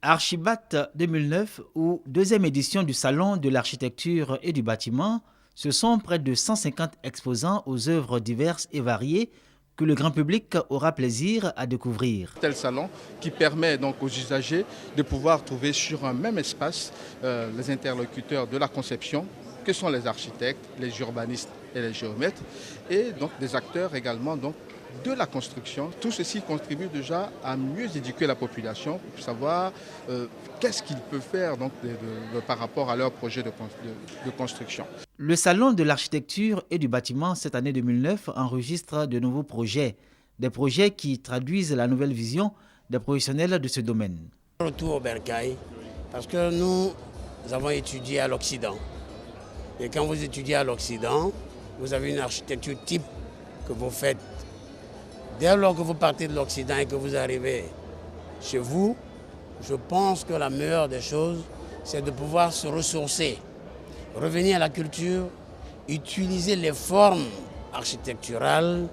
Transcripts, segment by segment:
Archibat 2009, ou deuxième édition du Salon de l'architecture et du bâtiment, ce sont près de 150 exposants aux œuvres diverses et variées que le grand public aura plaisir à découvrir. Tel salon qui permet donc aux usagers de pouvoir trouver sur un même espace les interlocuteurs de la conception, que sont les architectes, les urbanistes et les géomètres, et donc des acteurs également donc de la construction. Tout ceci contribue déjà à mieux éduquer la population pour savoir qu'est-ce qu'ils peuvent faire donc, par rapport à leur projet de construction. Le Salon de l'architecture et du bâtiment cette année 2009 enregistre de nouveaux projets, des projets qui traduisent la nouvelle vision des professionnels de ce domaine. Retour au bercail, parce que nous avons étudié à l'Occident. Et quand vous étudiez à l'Occident, vous avez une architecture type que vous faites. Dès lors que vous partez de l'Occident et que vous arrivez chez vous, je pense que la meilleure des choses, c'est de pouvoir se ressourcer, revenir à la culture, utiliser les formes architecturales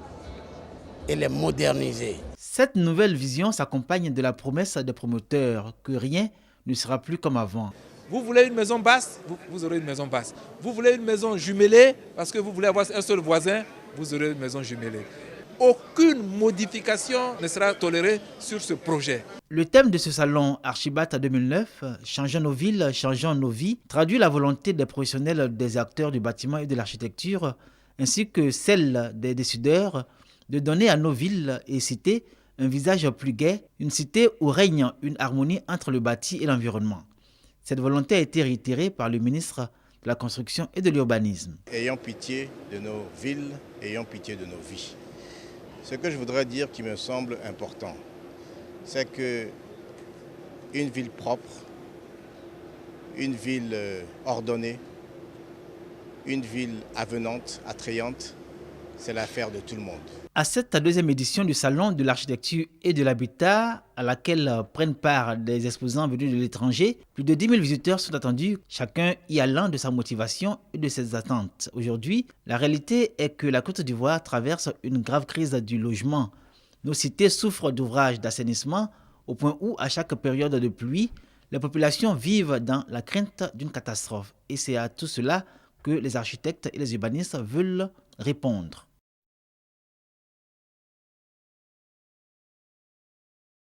et les moderniser. Cette nouvelle vision s'accompagne de la promesse des promoteurs que rien ne sera plus comme avant. Vous voulez une maison basse, vous aurez une maison basse. Vous voulez une maison jumelée, parce que vous voulez avoir un seul voisin, vous aurez une maison jumelée. Aucune modification ne sera tolérée sur ce projet. Le thème de ce salon Archibat 2009, Changeons nos villes, changeons nos vies, traduit la volonté des professionnels des acteurs du bâtiment et de l'architecture, ainsi que celle des décideurs, de donner à nos villes et cités un visage plus gai, une cité où règne une harmonie entre le bâti et l'environnement. Cette volonté a été réitérée par le ministre de la Construction et de l'Urbanisme. Ayons pitié de nos villes, ayons pitié de nos vies. Ce que je voudrais dire qui me semble important, c'est que une ville propre, une ville ordonnée, une ville avenante, attrayante, c'est l'affaire de tout le monde. À cette deuxième édition du Salon de l'architecture et de l'habitat, à laquelle prennent part des exposants venus de l'étranger, plus de 10 000 visiteurs sont attendus, chacun y allant de sa motivation et de ses attentes. Aujourd'hui, la réalité est que la Côte d'Ivoire traverse une grave crise du logement. Nos cités souffrent d'ouvrages d'assainissement au point où, à chaque période de pluie, les populations vivent dans la crainte d'une catastrophe. Et c'est à tout cela que les architectes et les urbanistes veulent répondre.